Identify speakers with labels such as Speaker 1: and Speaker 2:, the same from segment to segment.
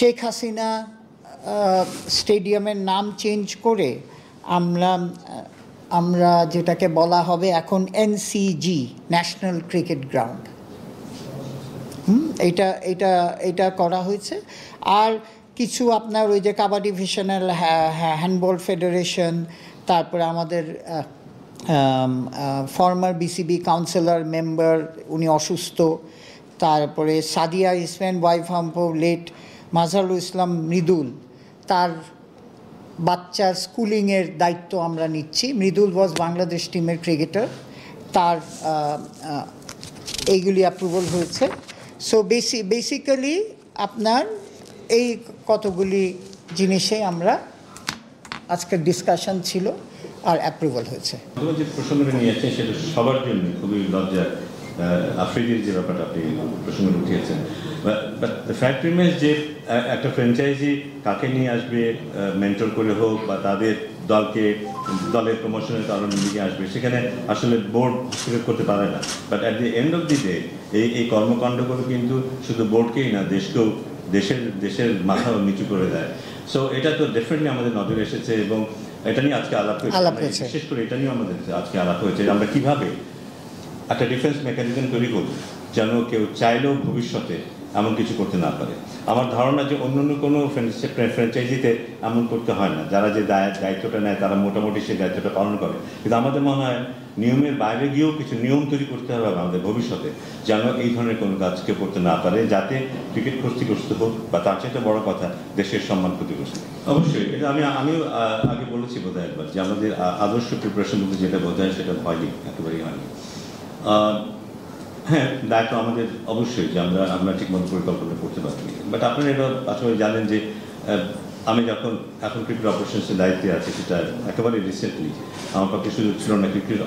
Speaker 1: শেখ হাসিনা স্টেডিয়ামের নাম চেঞ্জ করে আমরা যেটাকে বলা হবে এখন এনসিজি, ন্যাশনাল ক্রিকেট গ্রাউন্ড, এটা করা হয়েছে। আর কিছু আপনার ওই যে কাবাডি ভিশনাল হ্যান্ডবল ফেডারেশন, তারপরে আমাদের ফর্মার বিসিবি কাউন্সিলর মেম্বার, উনি অসুস্থ, তারপরে সাদিয়া ইসমেন ওয়াইফ হাম্পো লেট মাজহারুল ইসলাম মৃদুল, তার বাচ্চার স্কুলিংয়ের দায়িত্ব আমরা নিচ্ছি। মৃদুল ওয়াজ বাংলাদেশ টিমের ক্রিকেটার, তার এইগুলি অ্যাপ্রুভাল হয়েছে। সো বেসিক্যালি আপনার এই কতগুলি জিনিসে আমরা আজকের ডিসকাশন ছিল আর অ্যাপ্রুভাল হয়েছে।
Speaker 2: যে প্রসঙ্গটা নিয়ে যাচ্ছেন সেটা সবার জন্য খুবই লজ্জার। আফ্রিদির যে ব্যাপারটা আপনি প্রসঙ্গ উঠিয়েছেন, বাট দ্য ফ্যাক্ট রিমেন্স যে একটা ফ্র্যাঞ্চাইজি কাকে নিয়ে আসবে, মেন্টর করে হোক বা তাদের দলের প্রমোশনের কারণে দিকে আসবে, সেখানে আসলে বোর্ড হস্তক্ষেপ করতে পারে না। But at the end of the day এই কর্মকাণ্ডগুলো কিন্তু শুধু বোর্ডকেই না, দেশকেও দেশের মাথা নিচু করে দেয়। সো এটা তো ডেফিনেটলি আমাদের নজরে এসেছে এবং এটা নিয়ে আজকে আলাপ হয়েছে। বিশেষ করে এটা নিয়েও আমাদের আজকে আলাপ হয়েছে, আমরা কিভাবে একটা ডিফেন্স মেকানিজম তৈরি করব যেন কেউ চাইলেও ভবিষ্যতে এমন কিছু করতে না পারে। আমার ধারণা যে অন্য কোনো ফ্র্যাঞ্চাইজিতে এমন করতে হয় না, যারা যে দায়িত্বটা নেয় তারা মোটামুটি সেই দায়িত্বটা পালন করে। কিন্তু আমাদের মনে হয় নিয়মের বাইরে গিয়েও কিছু নিয়ম তৈরি করতে হবে আমাদের ভবিষ্যতে, যেন এই ধরনের কোনো কাজ কেউ করতে না পারে, যাতে ক্রিকেট ক্ষতিগ্রস্ত হোক বা তার চাইতে বড় কথা দেশের সম্মান ক্ষতিগ্রস্ত। অবশ্যই এটা আমিও আগে বলেছি বোধহয় একবার, যে আমাদের আদর্শ প্রিপারেশন বলতে যেটা বোধহয় সেটা হয়নি, একেবারেই হয়নি। হ্যাঁ, দায়িত্ব আমাদের অবশ্যই যে আমরা ঠিকমতো পরিকল্পনা করতে পারিনি। বাট আপনারা এটা আসলে জানেন যে আমি যখন এখন ক্রিকেট অপারেশনসের দায়িত্বে আছি, সেটা একেবারে রিসেন্টলি আমার পক্ষে সুযোগ ছিল না ক্রিকেট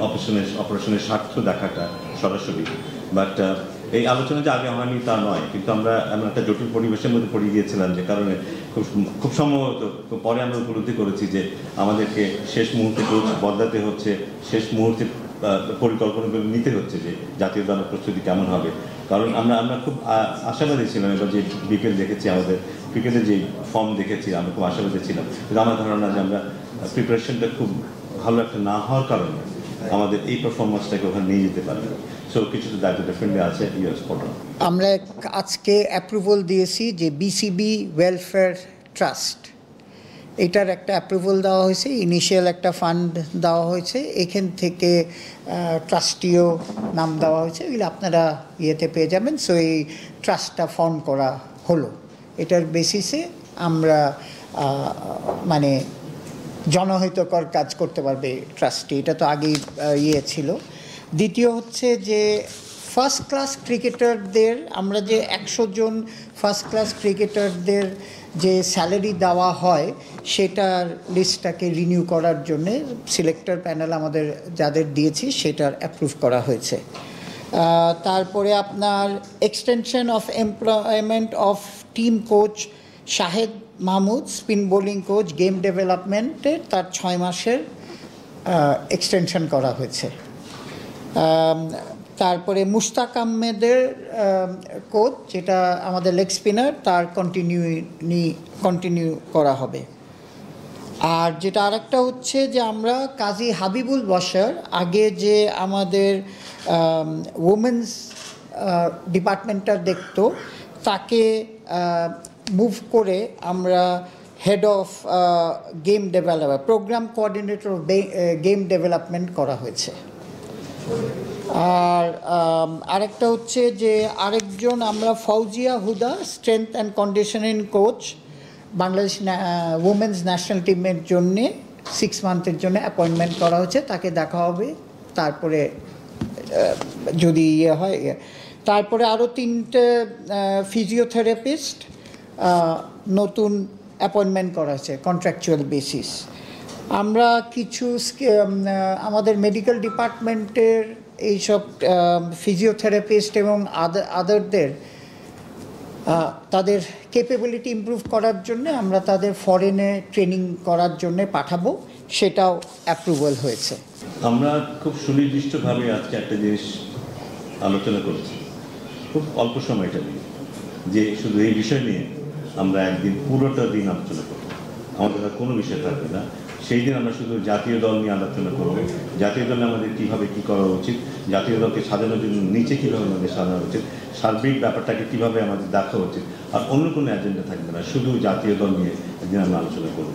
Speaker 2: অপারেশনের স্বার্থ দেখাটা সরাসরি। বাট এই আলোচনা যে আগে হয়নি তা নয়, কিন্তু আমরা এমন একটা জটিল পরিবেশের মধ্যে পড়ে গিয়েছিলাম, যে কারণে খুব সম্ভবত পরে আমরা উপলব্ধি করেছি যে আমাদেরকে শেষ মুহূর্তে কোচ বদলাতে হচ্ছে, শেষ মুহূর্তে পরিকল্পনাগুলো নিতে হচ্ছে যে জাতীয় দলের প্রস্তুতি কেমন হবে। কারণ আমরা খুব আশাবাদী ছিলাম, এবার যে বিকেল দেখেছি, আমাদের ক্রিকেটের যে ফর্ম দেখেছি, আমরা খুব আশাবাদী ছিলাম। কিন্তু আমার ধারণা যে আমরা প্রিপারেশনটা খুব ভালো একটা না হওয়ার কারণে আমাদের এই পারফরমেন্সটাকে ওখানে নিয়ে যেতে পারবে। সো কিছু তো দায়িত্ব ডেফিনেটলি আছে।
Speaker 1: আমরা আজকে অ্যাপ্রুভাল দিয়েছি যে বিসিবি ওয়েলফেয়ার ট্রাস্ট, এটার একটা অ্যাপ্রুভাল দেওয়া হয়েছে, ইনিশিয়াল একটা ফান্ড দেওয়া হয়েছে, এখান থেকে ট্রাস্টিও নাম দেওয়া হয়েছে, এগুলো আপনারা ইয়েতে পেয়ে যাবেন। সো এই ট্রাস্টটা ফর্ম করা হলো, এটার বেসিসে আমরা মানে জনহিতকর কাজ করতে পারবে ট্রাস্টি, এটা তো আগেই ইয়ে ছিল। দ্বিতীয় হচ্ছে যে ফার্স্ট ক্লাস ক্রিকেটারদের, আমরা যে 100 জন ফার্স্ট ক্লাস ক্রিকেটারদের যে স্যালারি দেওয়া হয় সেটার লিস্টটাকে রিনিউ করার জন্যে সিলেক্টর প্যানেল আমাদের যাদের দিয়েছি সেটার অ্যাপ্রুভ করা হয়েছে। তারপরে আপনার extension of employment of team coach Shahed Mahmud, spin bowling coach, game ডেভেলপমেন্টের তার 6 মাসের এক্সটেনশন করা হয়েছে। তারপরে মুশতাক আহমেদের কোচ, যেটা আমাদের লেগ স্পিনার, তার কন্টিনিউ করা হবে। আর যেটা আরেকটা হচ্ছে যে আমরা কাজী হাবিবুল বশর, আগে যে আমাদের ওমেন্স ডিপার্টমেন্টটা দেখতো, তাকে মুভ করে আমরা head of game development, program coordinator of game development করা হয়েছে। আর আরেকটা হচ্ছে যে আরেকজন আমরা Fauzia Huda, strength and conditioning coach, Bangladesh women's national টিমের জন্যে 6 মান্থের জন্য অ্যাপয়েন্টমেন্ট করা হচ্ছে, তাকে দেখা হবে তারপরে যদি ইয়ে হয়। তারপরে আরও 3টে ফিজিওথেরাপিস্ট নতুন অ্যাপয়েন্টমেন্ট করা হয়েছে কন্ট্রাকচুয়াল বেসিস। আমরা কিছু আমাদের মেডিকেল ডিপার্টমেন্টের এইসব ফিজিওথেরাপিস্ট এবং আদারদের তাদের ক্যাপাবিলিটি ইমপ্রুভ করার জন্য আমরা তাদের ফরেনে ট্রেনিং করার জন্য পাঠাবো, সেটাও অ্যাপ্রুভাল হয়েছে।
Speaker 2: আমরা খুব সুনির্দিষ্টভাবে আজকে একটা জিনিস আলোচনা করেছি খুব অল্প সময়টা নিয়ে, যে শুধু এই বিষয় নিয়ে আমরা একদিন পুরোটা দিন আলোচনা করব, আমাদের আর কোনো বিষয় থাকবে না। সেই দিন আমরা শুধু জাতীয় দল নিয়ে আলোচনা করব, জাতীয় দলে আমাদের কীভাবে কী করা উচিত, জাতীয় দলকে সাজানোর জন্য নিচে কীভাবে আমাদের সাজানো উচিত, সার্বিক ব্যাপারটাকে কীভাবে আমাদের দেখা উচিত, আর অন্য কোনো এজেন্ডা থাকবে না, শুধু জাতীয় দল নিয়ে একদিন আমরা আলোচনা করব।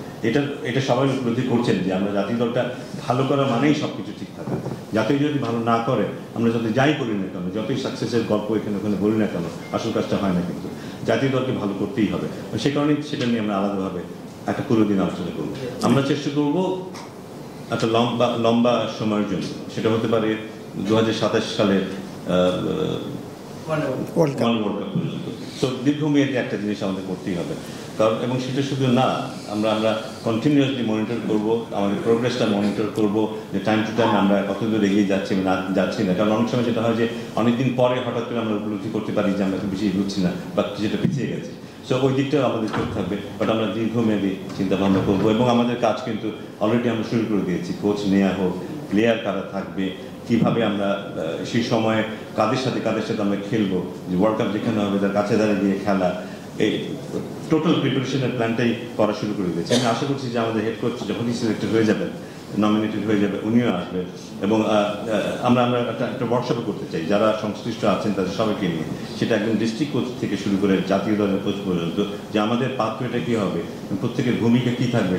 Speaker 2: এটা সবাই উপলব্ধি করছেন যে আমরা জাতীয় দলটা ভালো করা মানেই সব কিছু ঠিক থাকে। জাতীয় যদি ভালো না করে, আমরা যদি যাই করি না কেন, যতই সাকসেসের গল্প এখানে ওখানে বলি না কেন, আসল কাজটা হয় না। কিন্তু জাতীয় দলকে ভালো করতেই হবে, সে কারণেই সেটা নিয়ে আমরা আলাদাভাবে একটা পুরো দিন আলোচনা করব। আমরা চেষ্টা করব একটা লম্বা সময়ের জন্য, সেটা হতে পারে 2027 সালের ওয়ার্ল্ড কাপ পর্যন্ত। তো দীর্ঘমেয়াদী একটা জিনিস আমাদের করতেই হবে, কারণ এবং সেটা শুধু না, আমরা কন্টিনিউয়াসলি মনিটর করব, আমাদের প্রোগ্রেসটা মনিটর করব, যে টাইম টু টাইম আমরা কতদূর এগিয়ে যাচ্ছি না যাচ্ছি না। কারণ অনেক সময় যেটা হয় যে অনেকদিন পরে হঠাৎ করে আমরা উপলব্ধি করতে পারি যে আমরা একটু বেশি এগোচ্ছি না বা যেটা পিছিয়ে গেছে। সো ওই দিকটাও আমাদের চোখ থাকবে, বাট আমরা দীর্ঘমেয়াদী চিন্তাভাবনা করবো। এবং আমাদের কাজ কিন্তু অলরেডি আমরা শুরু করে দিয়েছি, কোচ নেওয়া হোক, প্লেয়ার কারা থাকবে, কীভাবে আমরা সেই সময়ে কাদের সাথে আমরা খেলবো, যে ওয়ার্ল্ড কাপ যেখানে হবে তার কাছে দাঁড়িয়ে গিয়ে খেলা, এই টোটাল প্রিপারেশনের প্ল্যানটাই করা শুরু করে দিয়েছে। আমি আশা করছি যে আমাদের হেড কোচ যখনই সিলেক্টেড হয়ে যাবেন, নমিনেটেড হয়ে যাবে, উনিও আসবেন। এবং আমরা একটা ওয়ার্কশপও করতে চাই যারা সংশ্লিষ্ট আছেন তাদের সবাইকে নিয়ে, সেটা একদম ডিস্ট্রিক্ট কোচ থেকে শুরু করে জাতীয় দলের কোচ পর্যন্ত, যে আমাদের পাথওয়েটা কী হবে, প্রত্যেকের ভূমিকা কী থাকবে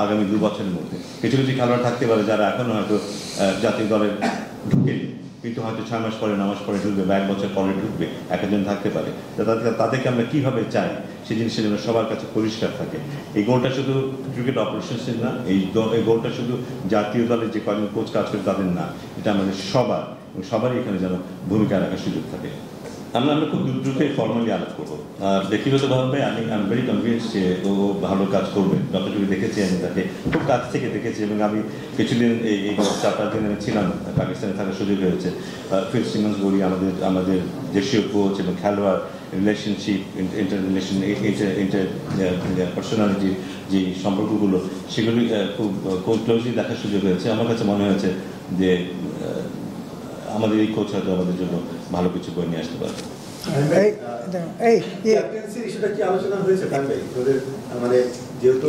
Speaker 2: আগামী 2 বছরের মধ্যে। কিছু কিছু খেলোয়াড় থাকতে পারে যারা এখনও হয়তো জাতীয় দলে ঢুকেনি, কিন্তু হয়তো 6 মাস পরে 9 মাস পরে ঢুকবে বা 1 বছর পরে ঢুকবে, একজন থাকতে পারে। তাদেরকে আমরা কীভাবে চাই সেই জিনিসটা যেন সবার কাছে পরিষ্কার থাকে। এই গোলটা শুধু ক্রিকেট অপারেশনসের না, এই গোলটা শুধু জাতীয় দলের যে কয়েকজন কোচ কাজ করে তাদের না, এটা আমাদের সবারই এখানে যেন ভূমিকা রাখার সুযোগ থাকে। আমরা খুব দ্রুতই ফর্মালি আলাপ করবো। ব্যক্তিগতভাবে আমি ভেরি কনভিন্স যে ও ভালো কাজ করবে, যতটুকু দেখেছি আমি তাকে খুব কাছ থেকে দেখেছি। এবং আমি কিছুদিন এই 4-5 দিন আমি ছিলাম পাকিস্তানে, থাকার সুযোগ হয়েছে। ফিল সিমন্স বলি, আমাদের দেশীয় কোচ এবং খেলোয়াড় রিলেশনশিপ, ইন্টার পার্সোনালিটি যে সম্পর্কগুলো, সেগুলি খুব ক্লোজলি দেখার সুযোগ হয়েছে। আমার কাছে মনে হয়েছে যে আমাদের এই কোচ হয়তো আমাদের জন্য ভালো কিছু বই নিয়ে আসতে পারে।
Speaker 3: মানে যেহেতু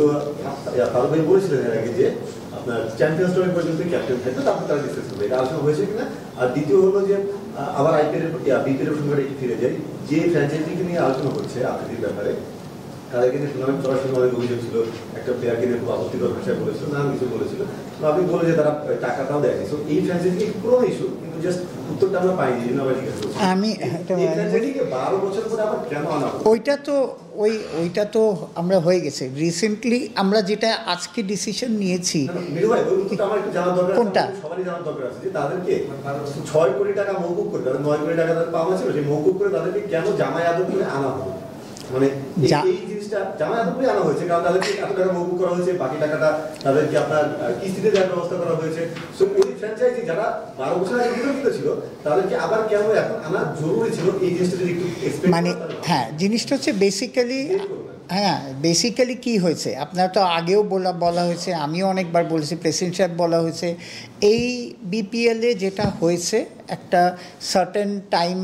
Speaker 3: ফারুক ভাই বলেছিলেন এর আগে যে আপনার চ্যাম্পিয়ন্স ট্রফি পর্যন্ত ক্যাপ্টেন থাকবে, তারপর তারা ডিসকাস করবে, এটা আলোচনা হয়েছে কিনা। আর দ্বিতীয় হলো যে আবার বিপিএল এর সংখ্যাটা একটু ফিরে যায়, যে ফ্র্যাঞ্চাইজিকে নিয়ে আলোচনা করছে আফ্রিদির ব্যাপারে, তাদেরকে নিয়ে টুর্নামেন্ট করার সময় অনেক অভিযোগ ছিল, একটা প্লেয়ারকে নিয়ে খুব আপত্তিকর ভাষায় বলেছিল, নানান কিছু বলেছিল। তো আপনি বলে যে তারা টাকাটাও দেয়নি। সো এই ফ্র্যাঞ্চাইজি পুরো ইস্যু, কিন্তু জাস্ট উত্তরটা আমরা পাইনি, এই জন্য আবার জিজ্ঞাসা করছি।
Speaker 1: আমি
Speaker 3: 12 বছর পরে আবার কেন আনা হলো?
Speaker 1: ওইটা তো আমরা হয়ে গেছে রিসেন্টলি। আমরা যেটা আজকে ডিসিশন নিয়েছি,
Speaker 3: কোনটা সবারই জানার দরকার আছে যে তাদেরকে 6 কোটি টাকা মওকুফ করে, তাদের 9 কোটি টাকা তাদের পাওয়া ছিল, সেই মওকুফ করে তাদেরকে কেন জামাই আদর করে আনা হলো? মানে এই জিনিসটা জামাই আদর করে আনা হয়েছে, কারণ তাদেরকে এত টাকা মওকুফ করা হয়েছে, বাকি টাকাটা তাদেরকে আপনার কিস্তিতে দেওয়ার ব্যবস্থা করা হয়েছে। সো ওই ফ্র্যাঞ্চাইজি যারা 12 বছর আগে বিতর্কিত ছিল, তাদেরকে আবার কেন এখন আনা জরুরি ছিল, এই জিনিসটা যদি একটু এক্সপ্লেইন করেন।
Speaker 1: মানে হ্যাঁ, জিনিসটা হচ্ছে বেসিক্যালি কি হয়েছে, আপনার তো আগেও বলা হয়েছে, আমিও অনেকবার বলেছি, প্রেসিডেন্ট সাহেব বলা হয়েছে, এই বিপিএলে যেটা হয়েছে একটা সার্টেন টাইম,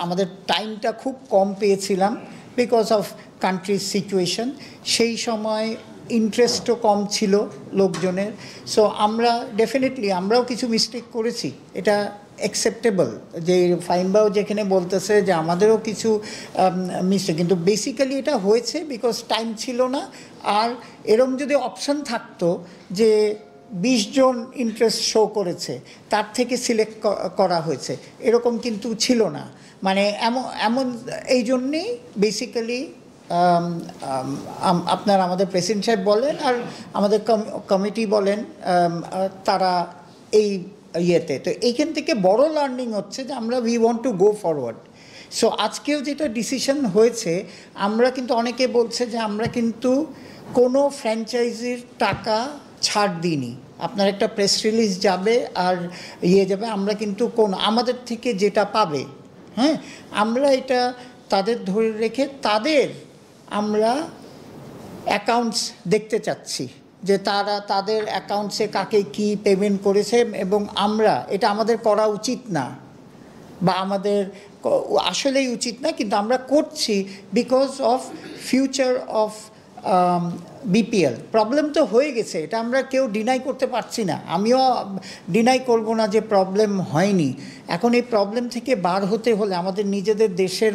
Speaker 1: আমাদের টাইমটা খুব কম পেয়েছিলাম বিকজ অফ কান্ট্রির সিচুয়েশন। সেই সময় ইন্টারেস্টও কম ছিল লোকজনের। সো আমরাও কিছু মিস্টেক করেছি, এটা অ্যাকসেপ্টেবল। যে ফাইমবাও যেখানে বলতেছে যে আমাদেরও কিছু মিস্টেক, কিন্তু বেসিক্যালি এটা হয়েছে বিকজ টাইম ছিল না। আর এরকম যদি অপশন থাকতো যে 20 জন ইন্টারেস্ট শো করেছে, তার থেকে সিলেক্ট করা হয়েছে, এরকম কিন্তু ছিল না। মানে এমন এই জন্যেই বেসিক্যালি আমাদের প্রেসিডেন্ট সাহেব বলেন আর আমাদের কমিটি বলেন, তারা এই ইয়েতে, তো এইখান থেকে বড় লার্নিং হচ্ছে যে we want to go forward. So আজকেও যেটা ডিসিশন হয়েছে, আমরা কিন্তু অনেকে বলছে যে আমরা কিন্তু কোনো ফ্র্যাঞ্চাইজির টাকা ছাড় দিইনি, আপনার একটা প্রেস রিলিজ যাবে আর যাবে, আমরা কিন্তু আমাদের থেকে যেটা পাবে, হ্যাঁ, আমরা এটা তাদের ধরে রেখে আমরা অ্যাকাউন্টস দেখতে চাচ্ছি, যে তাদের অ্যাকাউন্টসে কাকে কি পেমেন্ট করেছে, এবং এটা আমাদের করা উচিত না, বা আমাদের আসলেই উচিত না, কিন্তু আমরা করছি because of future of BPL. Problem তো হয়ে গেছে, এটা আমরা কেউ ডিনাই করতে পারছি না, আমিও ডিনাই করব না যে প্রবলেম হয়নি। এখন এই প্রবলেম থেকে বার হতে হলে আমাদের নিজেদের দেশের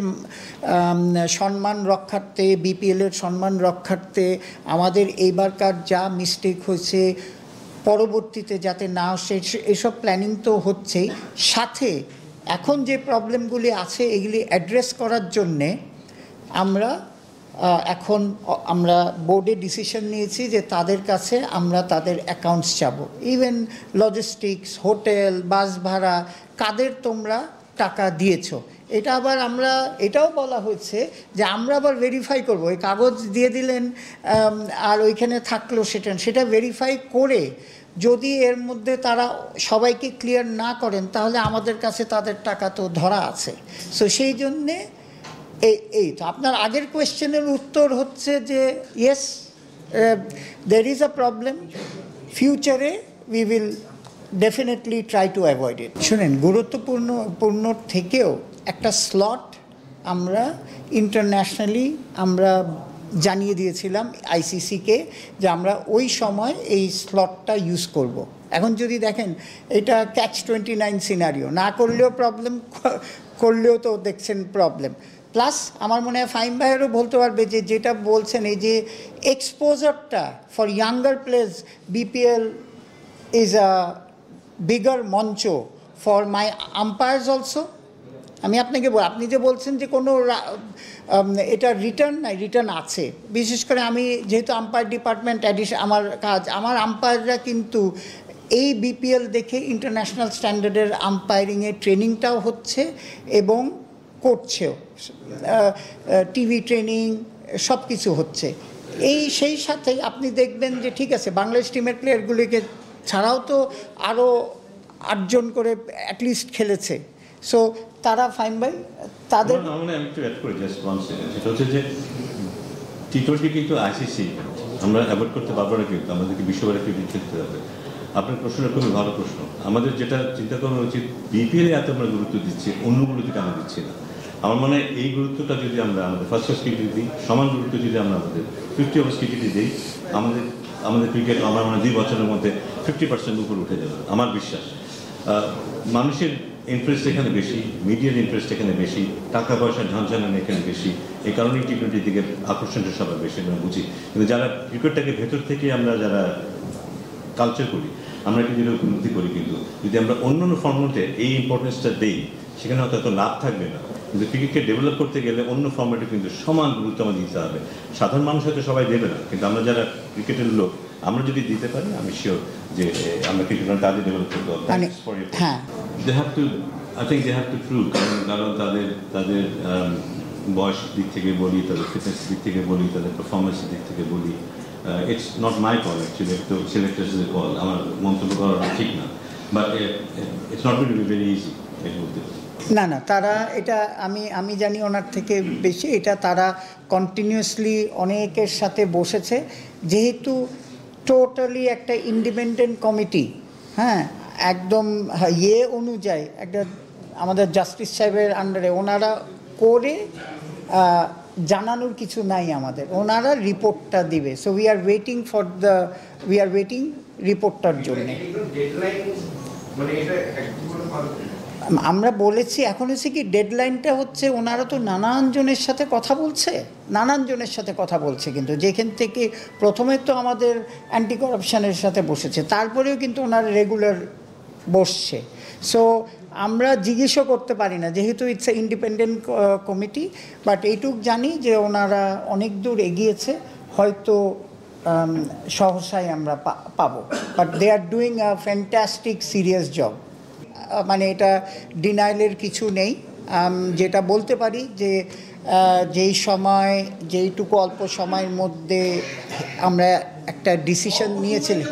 Speaker 1: সম্মান রক্ষার্থে, বিপিএলের সম্মান রক্ষার্থে আমাদের এইবারকার যা মিস্টেক হয়েছে পরবর্তীতে যাতে না আসে এসব প্ল্যানিং তো হচ্ছেই। সাথে এখন যে প্রবলেমগুলি আছে এগুলি অ্যাড্রেস করার জন্যে এখন আমরা বোর্ডে ডিসিশন নিয়েছি যে তাদের কাছে আমরা তাদের অ্যাকাউন্টস চাবো। ইভেন লজিস্টিক্স, হোটেল, বাস ভাড়া, কাদের তোমরা টাকা দিয়েছো, এটা আবার আমরা এটাও বলা হয়েছে যে আমরা আবার ভেরিফাই করব। ওই কাগজ দিয়ে দিলেন আর ওইখানে থাকলো সেটা ভেরিফাই করে যদি এর মধ্যে তারা সবাইকে ক্লিয়ার না করেন তাহলে আমাদের কাছে তাদের টাকা তো ধরা আছে। সো সেই জন্যে এই তো আপনার আগের কোয়েশ্চেনের উত্তর হচ্ছে যে yes, there is a problem, ফিউচারে we will definitely try to avoid it. শুনেন, গুরুত্বপূর্ণ থেকেও একটা স্লট আমরা ইন্টারন্যাশনালি আমরা জানিয়ে দিয়েছিলাম আইসিসিকে যে আমরা ওই সময় এই স্লটটা ইউজ করব। এখন যদি দেখেন এটা catch-29 সিনারিও, না করলেও প্রবলেম, করলেও তো দেখছেন প্রবলেম। প্লাস আমার মনে হয় ফাহিম ভাইয়েরও বলতে পারবে যে যেটা বলছেন এই যে এক্সপোজারটা for younger players, BPL is a bigger মঞ্চ ফর মাই আম্পায়ার্স অলসো। আমি আপনাকে আপনি যে বলছেন যে কোনো এটা রিটার্ন নাই, রিটার্ন আছে। বিশেষ করে আমি যেহেতু আম্পায়ার ডিপার্টমেন্ট আমার কাজ, আমার আম্পায়াররা কিন্তু এই বিপিএল দেখে ইন্টারন্যাশনাল স্ট্যান্ডার্ডের আম্পায়ারিংয়ের ট্রেনিংটাও হচ্ছে এবং করছেও, টিভি ট্রেনিং সব কিছু হচ্ছে। সেই সাথে আপনি দেখবেন যে ঠিক আছে বাংলাদেশ টিমের প্লেয়ারগুলিকে ছাড়াও তো আরও 8 জন করে অ্যাটলিস্ট খেলেছে। সো তারা ফাইন ভাই তাদের
Speaker 2: আমি একটু অ্যাড করি জাস্ট ওয়ান সেকেন্ড, সেটা হচ্ছে যে টি20 কিন্তু আইসিসি আমরা অ্যাভয়েড করতে পারবো না, কিন্তু আমাদেরকে বিশ্ববারে ক্রিকেট খেলতে হবে। আপনার প্রশ্নটা খুবই ভালো প্রশ্ন। আমাদের যেটা চিন্তা করা উচিত, বিপিএলে এত আমরা গুরুত্ব দিচ্ছি, অন্যগুলোতে কেন দিচ্ছি না? আমার মনে হয় এই গুরুত্বটা যদি আমরা আমাদের ফার্স্ট ক্লাস ক্রিকেটে দিই, সমান গুরুত্ব যদি আমরা আমাদের 50 ওভার্স ক্রিকেটে দিই, আমাদের ক্রিকেট আমার মনে হয় 2 বছরের মধ্যে 50% উপরে উঠে যাবে আমার বিশ্বাস। মানুষের ইন্টারেস্ট এখানে বেশি, মিডিয়ার ইন্টারেস্ট এখানে বেশি, টাকা পয়সার ঝঞ্ঝানো এখানে বেশি, এই কারণেই টি20 দিকে আকর্ষণটা সবার বেশি আমরা বুঝি। কিন্তু যারা ক্রিকেটটাকে ভেতর থেকে আমরা যারা কালচার করি, আমরা কিন্তু যেটা উন্নতি করি, কিন্তু যদি আমরা অন্য ফর্মেটে এই ইম্পর্টেন্সটা দিই সেখানে হয়তো এত লাভ থাকবে না। কিন্তু ক্রিকেটকে ডেভেলপ করতে গেলে অন্য ফর্মেটে কিন্তু সমান গুরুত্ব আমাদের দিতে হবে। সাধারণ মানুষ হয়তো সবাই দেবে না, কিন্তু আমরা যারা ক্রিকেটের লোক আমরা যদি দিতে পারি, আমি শিওর যে আমরা ক্রিকেট তাদের ডেভেলপ করতে হবে।
Speaker 1: হ্যাঁ,
Speaker 2: দে হ্যাভ টু প্রুভ, কারণ তাদের বয়স দিক থেকে বলি, তাদের ফিটনেস দিক থেকে বলি, তাদের পারফরমেন্সের দিক থেকে বলি, it's not my call actually, তো সিলেক্টার্সের কল, আমার মন্তব্য করাটা ঠিক না, but it's not going to be very easy এটা বলতে।
Speaker 1: না তারা এটা আমি জানি ওনার থেকে বেশি, এটা তারা কন্টিনিউয়াসলি অনেকের সাথে বসেছে, যেহেতু টোটালি একটা ইন্ডিপেন্ডেন্ট কমিটি, হ্যাঁ একদম অনুযায়ী একটা আমাদের জাস্টিস সাহেবের আন্ডারে ওনারা করে জানানোর কিছু নাই আমাদের, ওনারা রিপোর্টটা দিবে। সো উই আর ওয়েটিং রিপোর্টটার জন্যে। আমরা বলেছি এখন হচ্ছে কি ডেডলাইনটা হচ্ছে, ওনারা তো নানান জনের সাথে কথা বলছে, কিন্তু যেখান থেকে প্রথমে তো আমাদের অ্যান্টি করাপশনের সাথে বসেছে, তারপরেও কিন্তু ওনারা রেগুলার বসছে। সো আমরা জিজ্ঞেসও করতে পারি না, যেহেতু it's a independent committee, but এইটুক জানি যে ওনারা অনেক দূর এগিয়েছে, হয়তো সহসাই আমরা পাবো। But they are doing a fantastic serious job, মানে এটা ডিনাইলের কিছু নেই। যেটা বলতে পারি যে যেইটুকু অল্প সময়ের মধ্যে আমরা একটা ডিসিশন নিয়েছিলাম,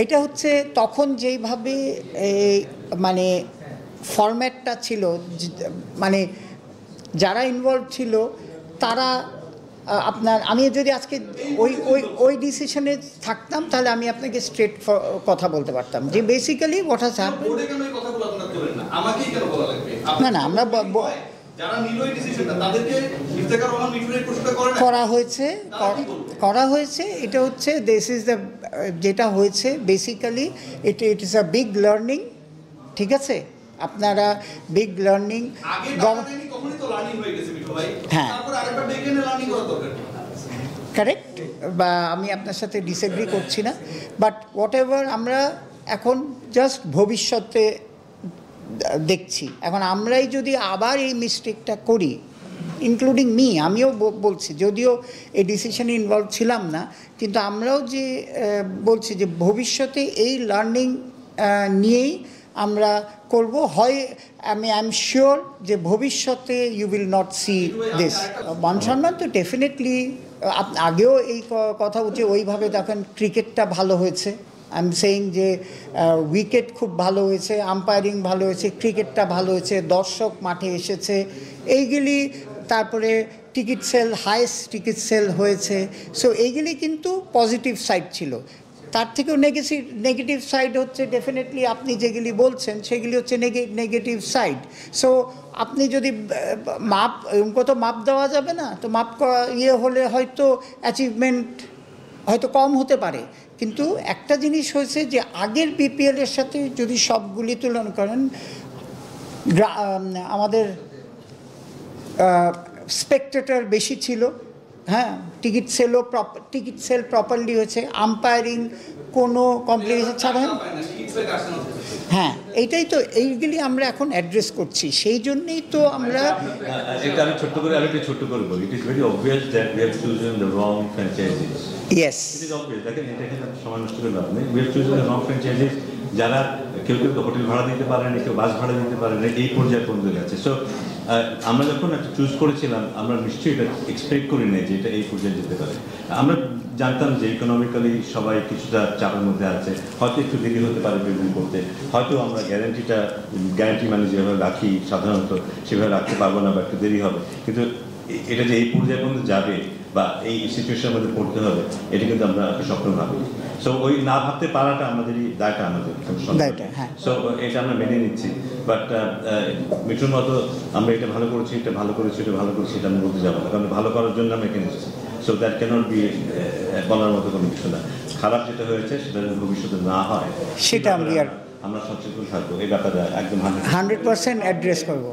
Speaker 1: এটা হচ্ছে তখন যেইভাবে মানে ফরম্যাটটা ছিল, মানে যারা ইনভলভ ছিল তারা আমি যদি আজকে ওই ডিসিশনে থাকতাম তাহলে আমি আপনাকে স্ট্রেট কথা বলতে পারতাম যে বেসিক্যালি হোয়াট হ্যাজ হ্যাপেন্ড।
Speaker 4: আমাকেই কেন বলা লাগবে?
Speaker 1: না, না, আমরা
Speaker 4: যারা নিল এই ডিসিশনটা তাদেরকে ইফতেখার রহমান মিঠুনের প্রশ্নটা করে না।
Speaker 1: করা হয়েছে এটা হচ্ছে দিস ইজ দ্য যেটা হয়েছে basically it is a big learning, ঠিক আছে? আপনারা বিগ লার্নিং
Speaker 4: আগে টাকা দেয়নি তখনই তো লার্নিং হয়ে গেছে মিঠু ভাই।
Speaker 1: হ্যাঁ।
Speaker 4: তারপর আরেকবার ডেকে এনে লার্নিং করা দরকার।
Speaker 1: কারেক্ট, বা আমি আপনার সাথে ডিসএগ্রি করছি না, বাট হোয়াট এভার আমরা এখন জাস্ট ভবিষ্যতে দেখছি। এখন আমরাই যদি আবার এই মিস্টেকটা করি, ইনক্লুডিং মি, আমিও বলছি, যদিও এই ডিসিশনে ইনভলভ ছিলাম না, কিন্তু আমরাও যে বলছি যে ভবিষ্যতে এই লার্নিং নিয়েই আমরা করব। হয় আই এম শিওর যে ভবিষ্যতে you will not see this. মান সম্মান তো ডেফিনেটলি আগেও এই কথা উঠে ওইভাবে দেখেন, ক্রিকেটটা ভালো হয়েছে, আই এম সেইং যে উইকেট খুব ভালো হয়েছে, আম্পায়ারিং ভালো হয়েছে, ক্রিকেটটা ভালো হয়েছে, দর্শক মাঠে এসেছে, এইগুলি, তারপরে ticket sell, highest ticket sell হয়েছে। সো এইগুলি কিন্তু পজিটিভ সাইড ছিল। তার থেকেও নেগেটিভ সাইড হচ্ছে ডেফিনেটলি আপনি যেগুলি বলছেন সেগুলি হচ্ছে নেগেটিভ সাইড। সো আপনি যদি মাপ, তো মাপ দেওয়া যাবে না, তো মাপ হলে হয়তো অ্যাচিভমেন্ট হয়তো কম হতে পারে, কিন্তু একটা জিনিস হয়েছে যে আগের বিপিএলের সাথে যদি সবগুলি তুলনা করেন, আমাদের স্পেকটেটর বেশি ছিল, হ্যাঁ, টিকিট সেল প্রপারলি হয়েছে, আম্পায়ারিং কোনো কমপ্লিকেশন ছাড়া, হ্যাঁ, এইটাই তো, এইগুলি আমরা এখন অ্যাড্রেস করছি, সেই জন্যই তো আমরা
Speaker 2: এটা আমি ছোট্ট করে বলি, it is very obvious that we have chosen the wrong franchises.
Speaker 1: Yes,
Speaker 2: it is obvious. দেখেন, এটা এখানে সময় নষ্ট করে লাভ নেই। We have chosen the wrong franchises, যারা কেউ তো হোটেল ভাড়া দিতে পারেনি, কেউ বাস ভাড়া দিতে পারেনি, এই পর্যায়ে পর্যন্ত গেছে। সো আমরা যখন একটা চুজ করেছিলাম, আমরা নিশ্চয়ই এটা এক্সপেক্ট করি নাই যে এটা এই পর্যায়ে যেতে পারে। আমরা জানতাম যে ইকোনমিক্যালি সবাই কিছুটা চাপের মধ্যে আছে, হয়তো একটু দেরি হতে পারে পেমেন্ট করতে, হয়তো আমরা গ্যারান্টি মানে যেভাবে রাখি সাধারণত সেভাবে রাখতে পারবো না, বা একটু দেরি হবে, কিন্তু এটা যে এই পর্যায়ে পর্যন্ত যাবে বা এই সিচুয়েশনের মধ্যে পড়তে হবে, এটা কিন্তু আমরা স্বপ্ন ভাবি। সো ওই না ভাবতে পারাটা আমাদেরই দায়টা, আমাদের। সো এটা আমরা মেনে নিচ্ছি। বাট মিঠুর মতো আমরা এটা ভালো করেছি, এটা ভালো করেছি, এটা ভালো করেছি, এটা আমি বলতে যাবো না, কারণ ভালো করার জন্য আমরা এখানে এসেছি। সো দ্যাট ক্যানট বি বলার মতো কোনো কিছু না। খারাপ যেটা হয়েছে সেটা যেন ভবিষ্যতে না হয়,
Speaker 1: সেটা আমরা
Speaker 2: সচেতন থাকবো, এই ব্যাপারে একদম
Speaker 1: 100% অ্যাড্রেস করবো।